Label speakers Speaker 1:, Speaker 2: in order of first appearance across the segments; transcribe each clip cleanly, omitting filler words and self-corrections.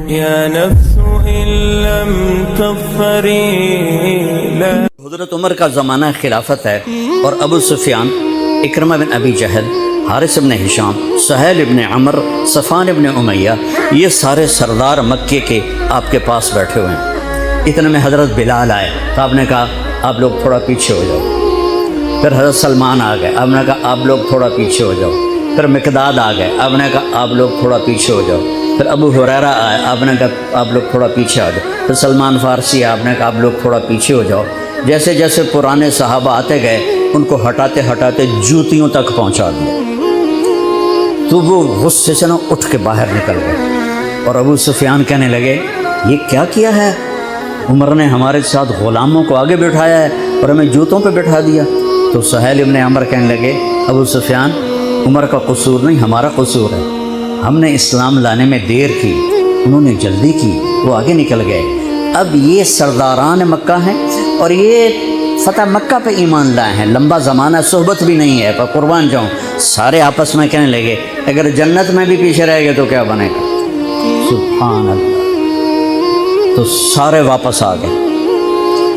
Speaker 1: يا نفس إن لم تظفري لا.
Speaker 2: حضرت عمر کا زمانہ خلافت ہے اور ابو سفیان، اکرمہ بن ابی جہل، حارث بن ہشام، سہیل بن عمر، صفوان بن امیہ، یہ سارے سردار مکے کے آپ کے پاس بیٹھے ہوئے ہیں. اتنے میں حضرت بلال آئے تو آپ نے کہا آپ لوگ تھوڑا پیچھے ہو جاؤ. پھر حضرت سلمان آ گئے، آپ نے کہا آپ لوگ تھوڑا پیچھے ہو جاؤ. پھر مقداد آ گئے، آپ نے کہا آپ لوگ تھوڑا پیچھے ہو جاؤ. پھر ابو ہریرہ آئے، آپ نے کہا آپ لوگ تھوڑا پیچھے آ جاؤ. پھر سلمان فارسی آئے، آپ نے کہا آپ لوگ تھوڑا پیچھے ہو جاؤ. جیسے جیسے پرانے صحابہ آتے گئے ان کو ہٹاتے ہٹاتے جوتیوں تک پہنچا دیا. تو وہ غصے سے نہ اٹھ کے باہر نکل گئے اور ابو سفیان کہنے لگے یہ کیا کیا ہے؟ عمر نے ہمارے ساتھ غلاموں کو آگے بٹھایا ہے اور ہمیں جوتوں پہ بٹھا دیا. تو سہیل ابن عمر کہنے لگے ابو سفیان عمر کا قصور نہیں ہمارا قصور ہے. ہم نے اسلام لانے میں دیر کی، انہوں نے جلدی کی، وہ آگے نکل گئے. اب یہ سرداران مکہ ہیں اور یہ فتح مکہ پہ ایمان لائے ہیں. لمبا زمانہ صحبت بھی نہیں ہے، پر قربان جاؤں. سارے آپس میں کہنے لگے اگر جنت میں بھی پیچھے رہ گئے تو کیا بنے گا؟ سبحان اللہ. تو سارے واپس آ گئے.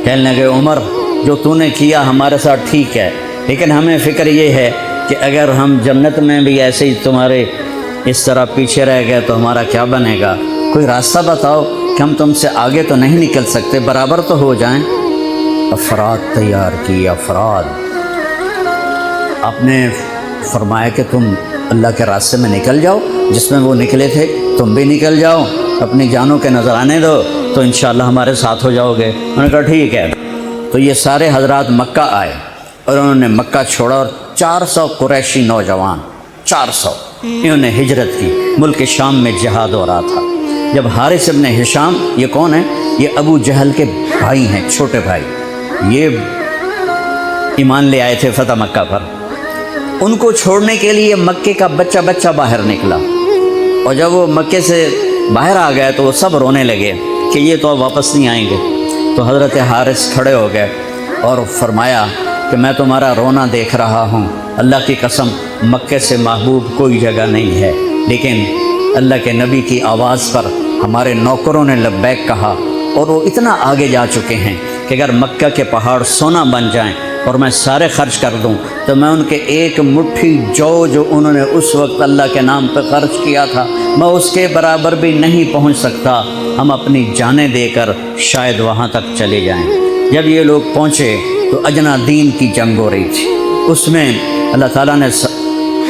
Speaker 2: کہنے لگے عمر جو تو نے کیا ہمارے ساتھ ٹھیک ہے، لیکن ہمیں فکر یہ ہے کہ اگر ہم جنت میں بھی ایسے ہی تمہارے اس طرح پیچھے رہ گئے تو ہمارا کیا بنے گا؟ کوئی راستہ بتاؤ کہ ہم تم سے آگے تو نہیں نکل سکتے، برابر تو ہو جائیں. افراد تیار کی، افراد. آپ نے فرمایا کہ تم اللہ کے راستے میں نکل جاؤ، جس میں وہ نکلے تھے تم بھی نکل جاؤ، اپنی جانوں کے نذرانے دو تو انشاءاللہ ہمارے ساتھ ہو جاؤ گے. انہوں نے کہا ٹھیک ہے. تو یہ سارے حضرات مکہ آئے اور انہوں نے مکہ چھوڑا اور 400 قریشی نوجوان 400 انہوں نے ہجرت کی. ملک شام میں جہاد ہو رہا تھا. جب حارث ابن ہشام، یہ کون ہے؟ یہ ابو جہل کے بھائی ہیں، چھوٹے بھائی. یہ ایمان لے آئے تھے فتح مکہ پر. ان کو چھوڑنے کے لیے مکے کا بچہ بچہ باہر نکلا اور جب وہ مکے سے باہر آ گئے تو وہ سب رونے لگے کہ یہ تو اب واپس نہیں آئیں گے. تو حضرت حارث کھڑے ہو گئے اور فرمایا کہ میں تمہارا رونا دیکھ رہا ہوں. اللہ کی قسم مکے سے محبوب کوئی جگہ نہیں ہے، لیکن اللہ کے نبی کی آواز پر ہمارے نوکروں نے لبیک کہا اور وہ اتنا آگے جا چکے ہیں کہ اگر مکہ کے پہاڑ سونا بن جائیں اور میں سارے خرچ کر دوں تو میں ان کے ایک مٹھی جو انہوں نے اس وقت اللہ کے نام پہ خرچ کیا تھا میں اس کے برابر بھی نہیں پہنچ سکتا. ہم اپنی جانیں دے کر شاید وہاں تک چلے جائیں. جب یہ لوگ پہنچے تو اجنا دین کی جنگ ہو رہی تھی. اس میں اللہ تعالیٰ نے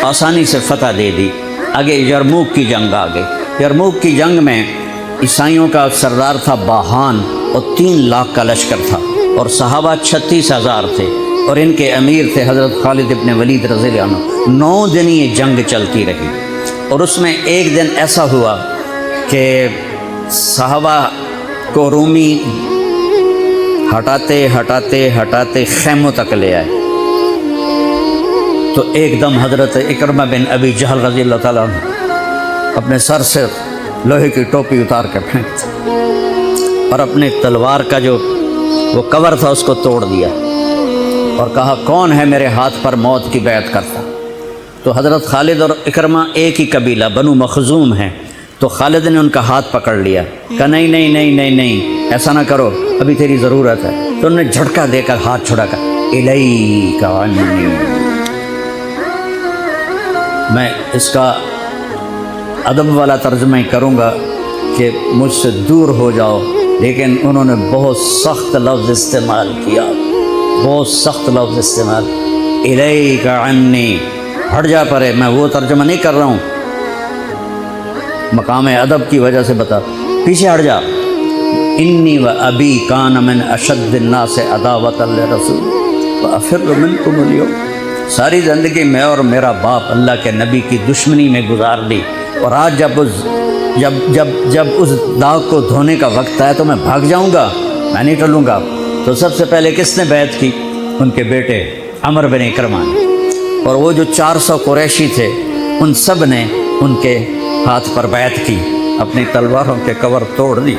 Speaker 2: آسانی سے فتح دے دی. آگے یرموک کی جنگ آ گئی. یرموک کی جنگ میں عیسائیوں کا سردار تھا باہان اور 3 لاکھ کا لشکر تھا اور صحابہ 36,000 تھے اور ان کے امیر تھے حضرت خالد ابن ولید رضی اللہ عنہ. 9 دن یہ جنگ چلتی رہی اور اس میں ایک دن ایسا ہوا کہ صحابہ کو رومی ہٹاتے ہٹاتے ہٹاتے خیموں تک لے آئے. تو ایک دم حضرت اکرمہ بن ابی جہل رضی اللہ تعالیٰ عنہ اپنے سر سے لوہے کی ٹوپی اتار کے پھینکتے اور اپنے تلوار کا جو وہ کور تھا اس کو توڑ دیا اور کہا کون ہے میرے ہاتھ پر موت کی بیعت کرتا؟ تو حضرت خالد اور اکرمہ ایک ہی قبیلہ بنو مخزوم ہیں. تو خالد نے ان کا ہاتھ پکڑ لیا، کہا نہیں نہیں نہیں نہیں نہیں ایسا نہ کرو، ابھی تیری ضرورت ہے. تو انہوں نے جھٹکا دے کر ہاتھ چھڑا کر الیک عنی. میں اس کا ادب والا ترجمہ کروں گا کہ مجھ سے دور ہو جاؤ، لیکن انہوں نے بہت سخت لفظ استعمال کیا، بہت سخت لفظ استعمال. الیک عنی، ہٹ جا پرے. میں وہ ترجمہ نہیں کر رہا ہوں، مقام ادب کی وجہ سے بتا، پیچھے ہٹ جا. انی و ابی کان من اشد الناس عداوۃ للرسول وافر منکم اليوم. ساری زندگی میں اور میرا باپ اللہ کے نبی کی دشمنی میں گزار دی اور آج جب اس داغ کو دھونے کا وقت آیا تو میں بھاگ جاؤں گا، میں نہیں ٹلوں گا. تو سب سے پہلے کس نے بیعت کی؟ ان کے بیٹے عمر بن اکرمہ نے. اور وہ جو 400 قریشی تھے ان سب نے ان کے ہاتھ پر بیعت کی، اپنی تلواروں کے کور توڑ دی،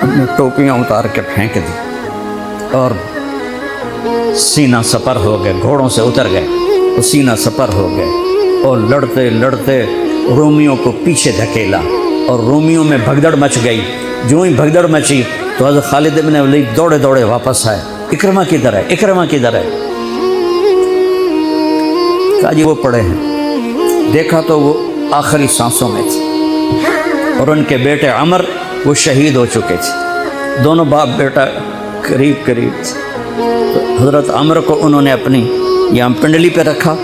Speaker 2: اپنی ٹوپیاں اتار کے پھینک دی اور سینہ سپر ہو گئے. گھوڑوں سے اتر گئے تو سینہ سپر ہو گئے اور لڑتے لڑتے رومیوں کو پیچھے دھکیلا اور رومیوں میں بھگدڑ مچ گئی. جو ہی بھگدڑ مچی تو حضرت خالد بن ولید دوڑے دوڑے واپس آئے. اکرمہ کدھر ہے؟ اکرمہ کدھر ہے؟ کہا جی وہ پڑے ہیں. دیکھا تو وہ آخری سانسوں میں تھے اور ان کے بیٹے عمر وہ شہید ہو چکے تھے. دونوں باپ بیٹا قریب قریب تھے. تو حضرت عمر کو انہوں نے اپنی یہاں پنڈلی پہ رکھا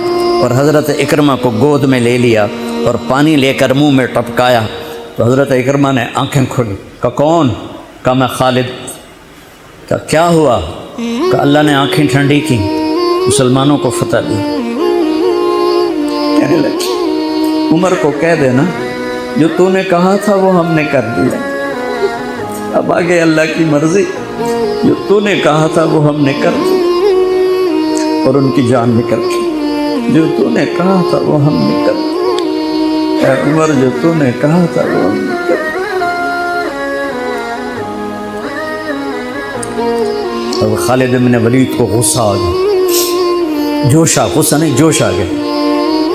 Speaker 2: اور حضرت اکرمہ کو گود میں لے لیا اور پانی لے کر منہ میں ٹپکایا. تو حضرت اکرمہ نے آنکھیں کھولی. کہا کون؟ کہا میں خالد. کہا کیا ہوا؟ کہا اللہ نے آنکھیں ٹھنڈی کی، مسلمانوں کو فتح دی. کہنے لگے عمر کو کہہ دینا جو تو نے کہا تھا وہ ہم نے کر دیا. اب آگے اللہ کی مرضی، جو تو نے کہا تھا وہ ہم نے کر دیا. اور ان کی جان نکل گئی. جو تو نے کہا تھا وہ ہم نے کر دیا. اے عمر جو تو نے کہا تھا وہ ہم نے کر دیا. اب خالد بن ولید کو غصہ آ گیا. جوش آ، غصہ نہیں جوش آ گیا.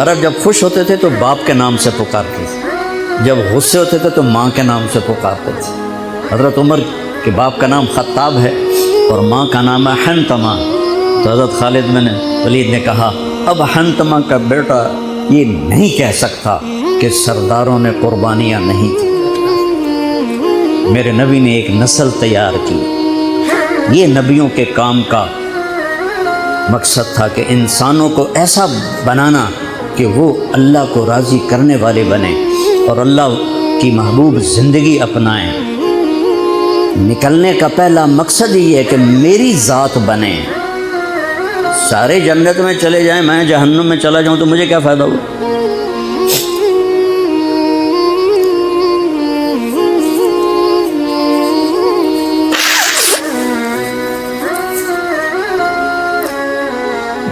Speaker 2: عرب جب خوش ہوتے تھے تو باپ کے نام سے پکارتے تھے، جب غصے ہوتے تھے تو ماں کے نام سے پکارتے تھے. حضرت عمر کے باپ کا نام خطاب ہے اور ماں کا نام ہے حنتمہ. تو حضرت خالد بن ولید نے کہا اب حنتمہ کا بیٹا یہ نہیں کہہ سکتا کہ سرداروں نے قربانیاں نہیں کی. میرے نبی نے ایک نسل تیار کی. یہ نبیوں کے کام کا مقصد تھا کہ انسانوں کو ایسا بنانا کہ وہ اللہ کو راضی کرنے والے بنیں اور اللہ کی محبوب زندگی اپنائیں. نکلنے کا پہلا مقصد یہ ہے کہ میری ذات بنے. سارے جنت میں چلے جائیں، میں جہنم میں چلا جاؤں تو مجھے کیا فائدہ ہو؟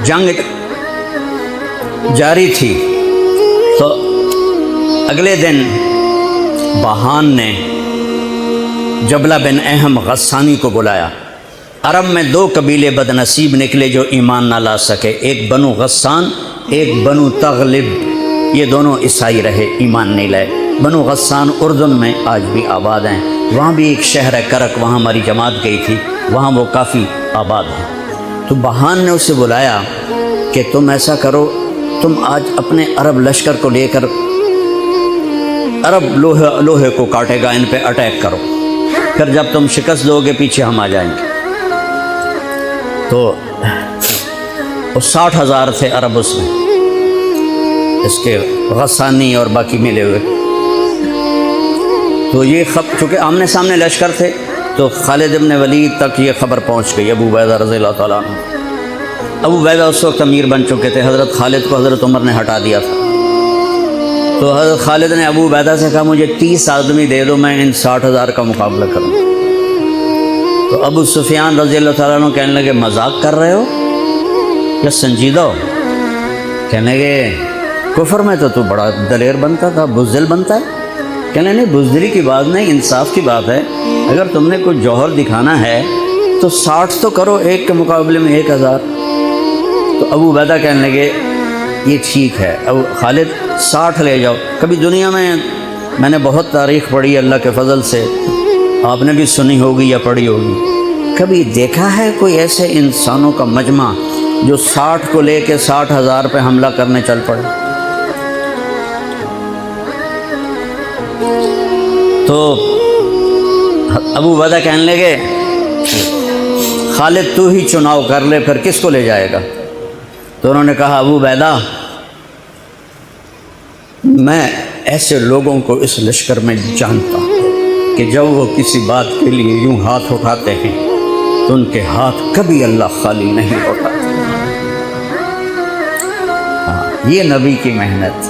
Speaker 2: جنگ جاری تھی تو اگلے دن بہان نے جبلہ بن اہم غسانی کو بلایا. عرب میں دو قبیلے بد نصیب نکلے جو ایمان نہ لا سکے. ایک بنو غسان، ایک بنو تغلب. یہ دونوں عیسائی رہے، ایمان نہیں لائے. بنو غسان اردن میں آج بھی آباد ہیں. وہاں بھی ایک شہر ہے کرک، وہاں ہماری جماعت گئی تھی، وہاں وہ کافی آباد ہیں. تو بہان نے اسے بلایا کہ تم ایسا کرو، تم آج اپنے عرب لشکر کو لے کر، عرب لوہے کو کاٹے گا، ان پہ اٹیک کرو، پھر جب تم شکست دو گے پیچھے ہم آ جائیں گے. تو وہ 60,000 تھے عرب اس میں، اس کے غسانی اور باقی ملے ہوئے. تو یہ چونکہ آمنے سامنے لشکر تھے تو خالد بن ولید تک یہ خبر پہنچ گئی. ابو عبیدہ رضی اللہ تعالیٰ عنہ، ابو عبیدہ اس وقت امیر بن چکے تھے. حضرت خالد کو حضرت عمر نے ہٹا دیا تھا. تو حضرت خالد نے ابو عبیدہ سے کہا مجھے 30 آدمی دے دو، میں ان 60,000 کا مقابلہ کروں. تو ابو سفیان رضی اللہ تعالیٰ عنہ کہنے لگے مذاق کر رہے ہو یا سنجیدہ ہو؟ کہنے لگے کفر میں تو بڑا دلیر بنتا تھا، بزدل بنتا ہے. کہنے نہیں، بزدلی کی بات نہیں، انصاف کی بات ہے. اگر تم نے کوئی جوہر دکھانا ہے تو 60 تو کرو، ایک کے مقابلے میں 1,000. تو ابو عبیدہ کہنے لگے یہ ٹھیک ہے. ابو خالد 60 لے جاؤ. کبھی دنیا میں نے بہت تاریخ پڑھی اللہ کے فضل سے، آپ نے بھی سنی ہوگی یا پڑھی ہوگی. کبھی دیکھا ہے کوئی ایسے انسانوں کا مجمع جو 60 کو لے کے 60,000 پہ حملہ کرنے چل پڑے؟ تو ابو عبیدہ کہنے لگے خالد تو ہی چناؤ کر لے، پھر کس کو لے جائے گا؟ تو انہوں نے کہا ابو عبیدہ میں ایسے لوگوں کو اس لشکر میں جانتا ہوں کہ جب وہ کسی بات کے لیے یوں ہاتھ اٹھاتے ہیں تو ان کے ہاتھ کبھی اللہ خالی نہیں اٹھاتے. یہ نبی کی محنت.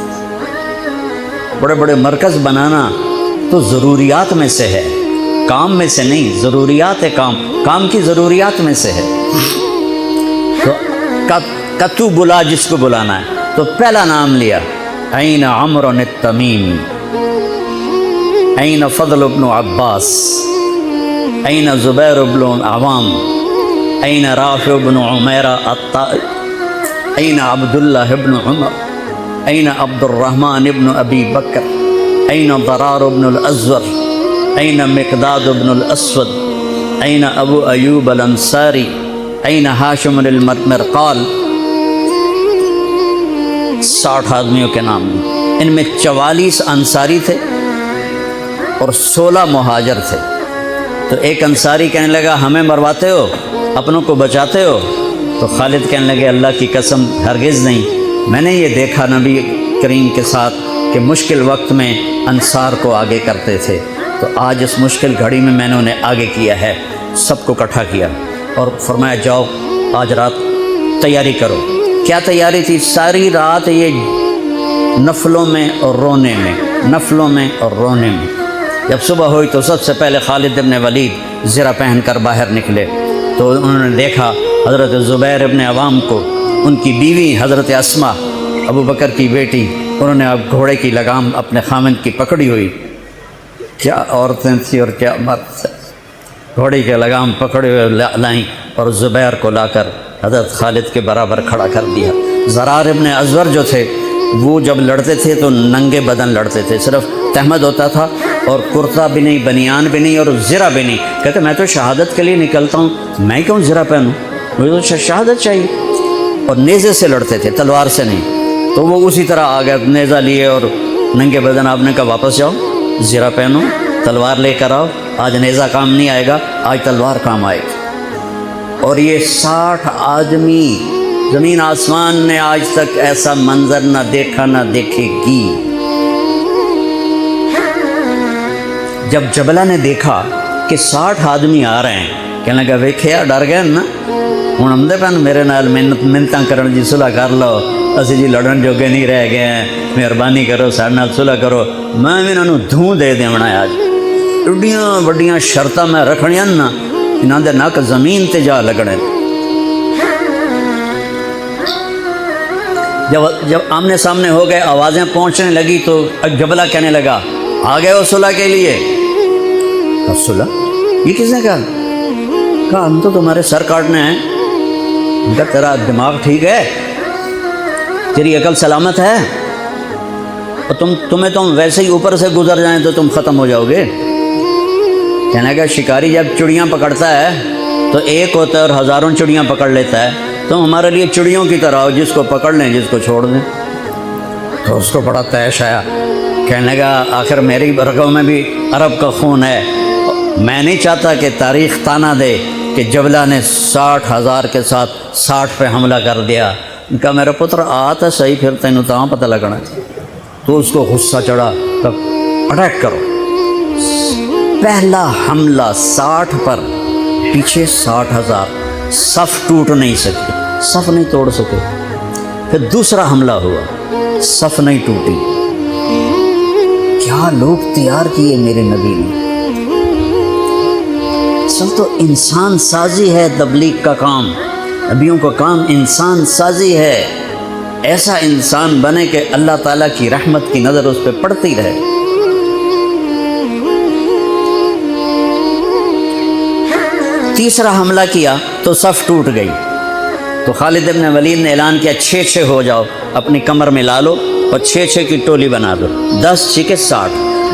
Speaker 2: بڑے بڑے مرکز بنانا تو ضروریات میں سے ہے، کام میں سے نہیں. ضروریات ہے، کام کی ضروریات میں سے ہے. تو تو بلا جس کو بلانا ہے. تو پہلا نام لیا این عمرو التمیمی، این فضل بن عباس، این زبیر بن عوام، این رافع بن عمیرہ الطائي، این عبداللہ بن عمر، این عبد الرحمن بن ابی بکر، این ضرار بن الازور، این مقداد بن الاسود، این ابو ایوب الانصاری، این ہاشم المرقال، 60 آدمیوں کے نام ہیں۔ ان میں 44 انصاری تھے اور 16 مہاجر تھے۔ تو ایک انصاری کہنے لگا ہمیں مرواتے ہو، اپنوں کو بچاتے ہو؟ تو خالد کہنے لگے اللہ کی قسم ہرگز نہیں، میں نے یہ دیکھا نبی کریم کے ساتھ کہ مشکل وقت میں انصار کو آگے کرتے تھے، تو آج اس مشکل گھڑی میں نے انہیں آگے کیا ہے، سب کو اکٹھا کیا اور فرمایا جاؤ آج رات تیاری کرو۔ کیا تیاری تھی؟ ساری رات یہ نفلوں میں اور رونے میں، نفلوں میں اور رونے میں۔ جب صبح ہوئی تو سب سے پہلے خالد بن ولید زرہ پہن کر باہر نکلے، تو انہوں نے دیکھا حضرت زبیر ابن عوام کو، ان کی بیوی حضرت اسماء ابو بکر کی بیٹی، انہوں نے اب گھوڑے کی لگام اپنے خامند کی پکڑی ہوئی۔ کیا عورتیں تھیں اور کیا مرد تھے، گھوڑے کی لگام پکڑے ہوئے لائیں اور زبیر کو لا کر حضرت خالد کے برابر کھڑا کر دیا۔ ضرار ابن ازور جو تھے وہ جب لڑتے تھے تو ننگے بدن لڑتے تھے، صرف تہمد ہوتا تھا اور کرتا بھی نہیں، بنیان بھی نہیں اور زرہ بھی نہیں۔ کہتے میں تو شہادت کے لیے نکلتا ہوں، میں کیوں زرہ پہنوں، مجھے تو شہادت چاہیے۔ اور نیزے سے لڑتے تھے، تلوار سے نہیں۔ تو وہ اسی طرح آ گئے، نیزہ لیے اور ننگے بدن۔ آپ نے کہا واپس جاؤ، زرہ پہنو، تلوار لے کر آؤ، آج نیزہ کام نہیں آئے گا، آج تلوار کام آئے گی۔ اور یہ 60 آدمی، زمین آسمان نے آج تک ایسا منظر نہ دیکھا نہ دیکھے گی۔ جب جبلہ نے دیکھا کہ 60 آدمی آ رہے ہیں، کہنے لگا ویکھیا ڈر گئے نا، ہوں آمدے پن میرے نال منتاں کرن جی صلح کر لو، اسی جی لڑن جوگے نہیں رہ گئے ہیں، مہربانی کرو سارے نال صلح کرو، میں بھی انہوں دھوں دے دیونا ہے۔ آج ایڈیاں وڈیاں شرطاں میں رکھنیاں نا، انہاں دے نک زمین تے جا لگنے۔ جب آمنے سامنے ہو گئے، آوازیں پہنچنے لگی تو جبلہ کہنے لگا آ گئے ہو صلح کے لیے؟ صلح یہ کس نے کہا؟ کہا ہم تو تمہارے سر کاٹنے ہیں۔ ان کا تیرا دماغ ٹھیک ہے، تیری عقل سلامت ہے، اور تمہیں تو ویسے ہی اوپر سے گزر جائیں تو تم ختم ہو جاؤ گے۔ کہنے کا شکاری جب چڑیاں پکڑتا ہے تو ایک ہوتا ہے اور ہزاروں چڑیاں پکڑ لیتا ہے، تم ہمارے لیے چڑیوں کی طرح ہو، جس کو پکڑ لیں جس کو چھوڑ دیں۔ تو اس کو بڑا تیش آیا، کہنے لگا آخر میری رگوں میں بھی عرب کا خون ہے، میں نہیں چاہتا کہ تاریخ تانا دے کہ جبلہ نے 60,000 کے ساتھ 60 پہ حملہ کر دیا۔ ان کا میرا پتر آتا صحیح، پھر تینوں تاں پتہ لگنا۔ تو اس کو غصہ چڑھا، تب اٹیک کرو۔ پہلا حملہ 60 پر، پیچھے 60,000، صف ٹوٹ نہیں سکی، صف نہیں توڑ سکے۔ پھر دوسرا حملہ ہوا، صف نہیں ٹوٹی۔ کیا لوگ تیار کیے میرے نبی نے۔ اصل تو انسان سازی ہے تبلیغ کا کام، نبیوں کا کام انسان سازی ہے۔ ایسا انسان بنے کہ اللہ تعالیٰ کی رحمت کی نظر اس پہ پڑتی رہے۔ تیسرا حملہ کیا تو صف ٹوٹ گئی، تو خالد بن ولید نے اعلان کیا 6 ہو جاؤ، اپنی کمر میں لا لو اور 6 کی ٹولی بنا دو۔ 10 6 60،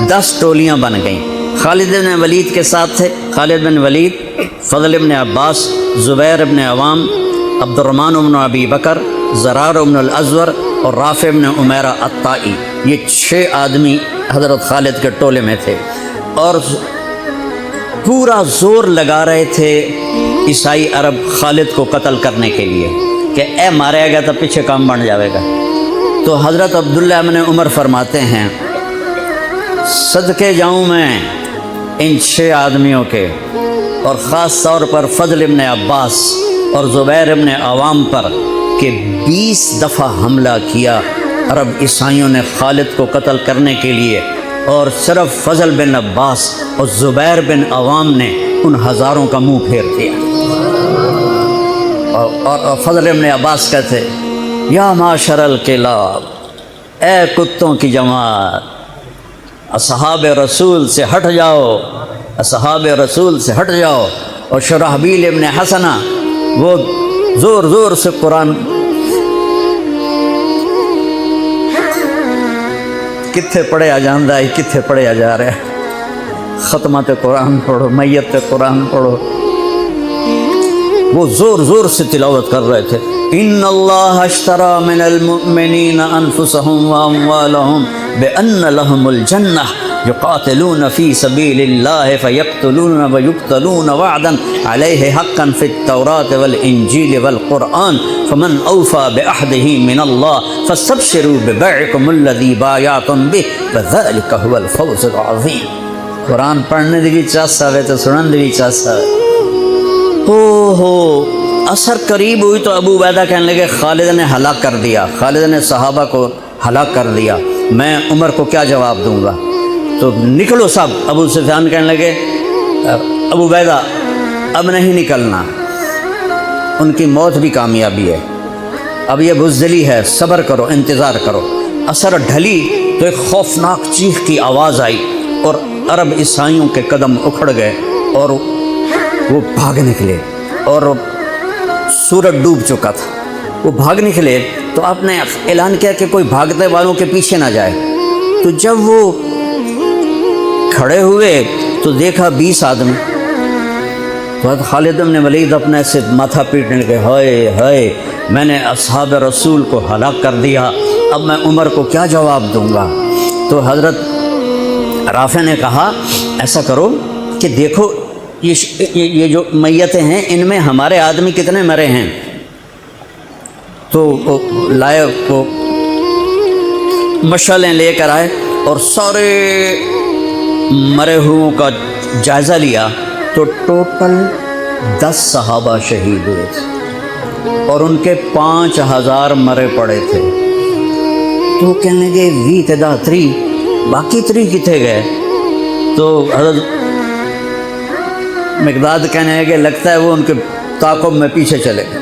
Speaker 2: 10 ٹولیاں بن گئیں۔ خالد بن ولید کے ساتھ تھے خالد بن ولید، فضل بن عباس، زبیر بن عوام، عبد الرحمن بن ابی بکر، ضرار بن الازور اور رافع بن عمیرہ الطائی۔ یہ 6 آدمی حضرت خالد کے ٹولے میں تھے، اور پورا زور لگا رہے تھے عیسائی عرب خالد کو قتل کرنے کے لیے کہ اے مارے گا تو پیچھے کام بن جاوے گا۔ تو حضرت عبداللہ بن عمر فرماتے ہیں صدقے جاؤں میں ان 6 آدمیوں کے، اور خاص طور پر فضل بن عباس اور زبیر بن عوام پر، کہ 20 دفعہ حملہ کیا عرب عیسائیوں نے خالد کو قتل کرنے کے لیے، اور صرف فضل بن عباس اور زبیر بن عوام نے ان ہزاروں کا منہ پھیر دیا۔ اور فضل بن عباس کہتے یا معاشر الکلاب، اے کتوں کی جماعت، اصحاب رسول سے ہٹ جاؤ، اصحاب رسول سے ہٹ جاؤ۔ اور شرحبیل ابن حسنہ وہ زور زور سے قرآن کتنے پڑھیا جاندہ ہے کتنے پڑھیا جا رہا ہے. ختمات قرآن پڑھو, میت قرآن پڑھو. وہ زور زور سے تلاوت کر رہے تھے. ان اللہ اشترى من المؤمنین انفسهم واموالهم بان لهم الجنہ یقاتلون فی سبیل اللہ فیقتلون ویقتلون وعدا علیہ حقا فی التوراۃ والانجیل والقرآن فمن اوفى بعہدہ من اللہ فاستبشروا ببیعکم الذی بایعتم بہ وذلک هو الفوز العظیم. قرآن پڑھنے دی بھی چاہتا ہے تو سنن دی بھی چاہتا ہے. ہو اثر قریب ہوئی تو ابو عبیدہ کہنے لگے خالد نے ہلاک کر دیا, خالد نے صحابہ کو ہلاک کر دیا, میں عمر کو کیا جواب دوں گا. تو نکلو سب. ابو سفیان کہنے لگے ابو عبیدہ اب نہیں نکلنا, ان کی موت بھی کامیابی ہے, اب یہ بزدلی ہے, صبر کرو انتظار کرو. اثر ڈھلی تو ایک خوفناک چیخ کی آواز آئی اور عرب عیسائیوں کے قدم اکھڑ گئے اور وہ بھاگ نکلے, اور سورج ڈوب چکا تھا. وہ بھاگ نکلے تو آپ نے اعلان کیا کہ کوئی بھاگتے والوں کے پیچھے نہ جائے. تو جب وہ کھڑے ہوئے تو دیکھا 20 آدمی. تو خالد بن ولید اپنے سے ماتھا پیٹنے لگے, ہائے ہائے میں نے اصحاب رسول کو ہلاک کر دیا, اب میں عمر کو کیا جواب دوں گا. تو حضرت رافع نے کہا ایسا کرو کہ دیکھو یہ جو میتیں ہیں ان میں ہمارے آدمی کتنے مرے ہیں. تو لائے کو مشعلیں لے کر آئے اور سارے مرے ہوئوں کا جائزہ لیا تو ٹوٹل 10 صحابہ شہید ہوئے تھے اور ان کے 5000 مرے پڑے تھے. تو کہنے لگے وی تدا 3 باقی 3 کتنے گئے. تو حضرت مقداد کہنے لگے لگتا ہے وہ ان کے تعاقب میں پیچھے چلے گئے.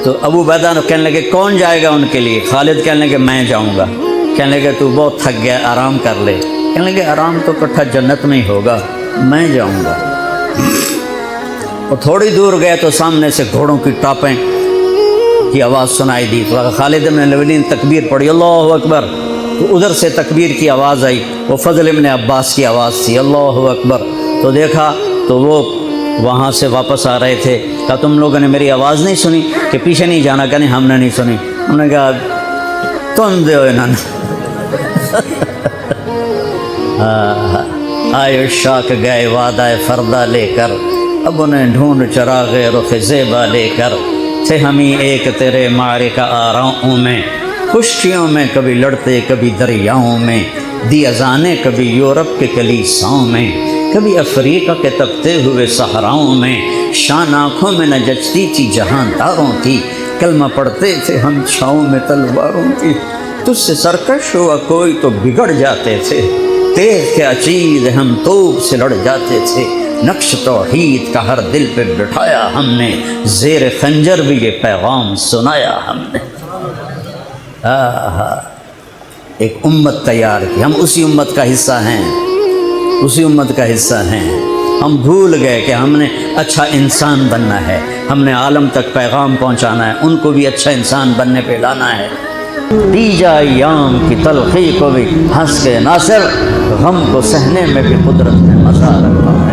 Speaker 2: تو ابو عبیدہ کہنے لگے کون جائے گا ان کے لیے. خالد کہنے لگے میں جاؤں گا. کہنے لگے تو بہت تھک گیا آرام کر لے. کہنے لگے آرام تو کٹھا جنت میں ہی ہوگا, میں جاؤں گا. اور تھوڑی دور گئے تو سامنے سے گھوڑوں کی ٹاپیں کی آواز سنائی دی. تو خالد بن ولید نے تکبیر پڑھی اللہ اکبر. تو ادھر سے تکبیر کی آواز آئی, وہ فضل بن عباس کی آواز تھی اللہ اکبر. تو دیکھا تو وہ وہاں سے واپس آ رہے تھے. کہا تم لوگوں نے میری آواز نہیں سنی کہ پیچھے نہیں جانا. کہ نہیں ہم نے نہیں سنی. انہوں نے کہا تم دے انہوں آئے شاک گئے وعدہ فردہ لے کر, اب انہیں ڈھونڈ چراغ رخ زیبا لے کر. تھے ہمیں ایک تیرے معرکہ آراؤں میں, خشکیوں میں کبھی لڑتے کبھی دریاؤں میں, دی اذانیں کبھی یورپ کے کلیساؤں میں, کبھی افریقہ کے تپتے ہوئے صحراؤں میں. شان آنکھوں میں نہ جچتی تھی جہاں داروں کی, کلمہ پڑھتے تھے ہم چھاؤں میں تلواروں کی. تجھ سے سرکش ہوا کوئی تو بگڑ جاتے تھے, تیز کے عچیز ہم توپ سے لڑ جاتے تھے. نقش توحید کا ہر دل پہ بٹھایا ہم نے, زیر خنجر بھی یہ پیغام سنایا ہم نے. ایک امت تیار کی, ہم اسی امت کا حصہ ہیں, اسی امت کا حصہ ہیں. ہم بھول گئے کہ ہم نے اچھا انسان بننا ہے, ہم نے عالم تک پیغام پہنچانا ہے, ان کو بھی اچھا انسان بننے پہ لانا ہے. دیجا ایام کی تلخی کو بھی ہنس کے ناصر, غم کو سہنے میں بھی قدرت نے مزہ رکھا ہے.